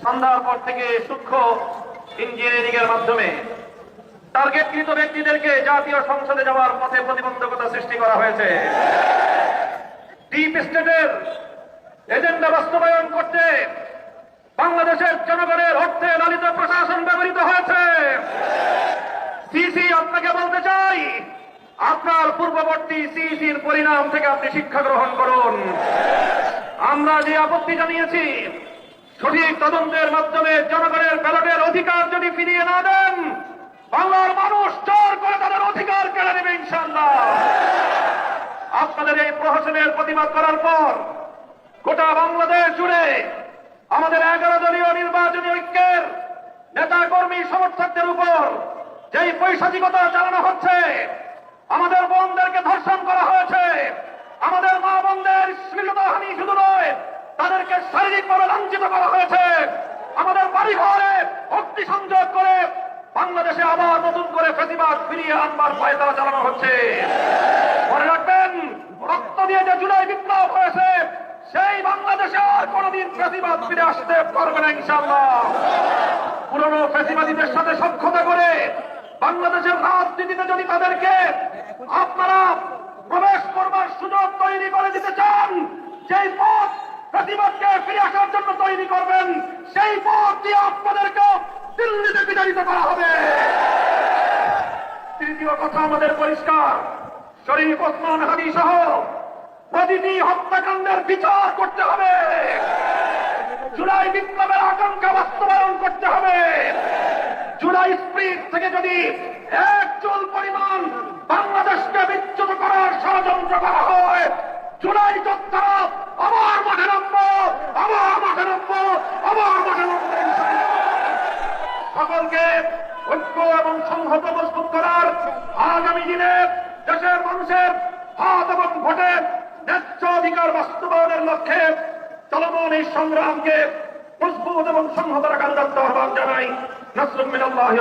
সন্ধ্যার পর থেকে সূক্ষ্ম ইঞ্জিনিয়ারিং এর মাধ্যমে টার্গেটকৃত ব্যক্তিদেরকে জাতীয় সংসদে যাওয়ার পথে প্রতিবন্ধকতা সৃষ্টি করা হয়েছে। ডিপ স্টেটের এজেন্ডা বাস্তবায়ন করতে বাংলাদেশের জনগণের অর্থে লালিত প্রশাসন ব্যবহৃত হয়েছে। সিসি আপনাকে বলতে চাই, আপনার পূর্ববর্তী সিসির পরিণাম থেকে আপনি শিক্ষা গ্রহণ করুন। আমরা যে আপত্তি জানিয়েছি, সঠিক তদন্তের মাধ্যমে জনগণের ব্যালটের অধিকার যদি ফিরিয়ে না দেন, বাংলার মানুষ জোর করে তাদের অধিকার কেড়ে নেবে ইনশাআল্লাহ। আপনাদের এই প্রহসনের প্রতিবাদ করার পর গোটা বাংলাদেশ জুড়ে আমাদের 11 দলীয় নির্বাচনী ঐক্যের নেতা কর্মী সমর্থকদের উপর যেই পৈশাচিকতা চালানো হচ্ছে, আমাদের বোনদেরকে ধর্ষণ করা হয়েছে, আমাদের মা বোনদের শ্লীলতাহানি শুধু নয়, তাদেরকে শারীরিকভাবে লাঞ্ছিত করা হয়েছে, আমাদের বাড়িঘরে অগ্নিসংযোগ করে বাংলাদেশে আবার নতুন করে ফ্যাসিবাদ ফিরিয়ে আনবার পায়তারা চালানো হচ্ছে। মনে রাখবেন, রক্ত দিয়ে যে জুলাই বিপ্লব হয়েছে, সেই বাংলাদেশে আর কোনদিন ফ্যাসিবাদ ফিরে আসতে পারবে না ইনশাআল্লাহ। পুরনো ফ্যাসিবাদীদের সাথে সখ্যতা করে বাংলাদেশের রাজনীতিতে যদি তাদেরকে আপনারা প্রবেশ করবার সুযোগ তৈরি করে দিতে চান, যেই পথ ফ্যাসিবাদকে ফিরে আসার জন্য তৈরি করবেন, সেই পথ দিয়ে আপনাদেরকে দিল্লিতে বিতাড়িত করা হবে। তৃতীয় কথা আমাদের পরিষ্কার, শরীফ ওসমান হাদি সহ প্রতিটি হত্যাকাণ্ডের বিচার করতে হবে। জুলাই বিপ্লবের আকাঙ্ক্ষা বাস্তবায়ন করতে হবে। জুলাই স্প্রিট থেকে যদি এক চুল পরিমাণ বাংলাদেশকে বিচ্যুত করার ষড়যন্ত্র করা হয়, জুলাই যোদ্ধারা আবার মাঠে নামবো, আবার মাঠে নামবো, আবার মাঠে নামবো। সকলকে ঐক্য এবং সংহত মজবুত করার, আগামী দিনে দেশের মানুষের হাত এবং ভোটে ন্যায্য অধিকার বাস্তবায়নের লক্ষ্যে চলমান এই সংগ্রামকে মজবুত এবং সংহত রাখার আহ্বান জানাই। নাসরুম মিনাল্লাহি।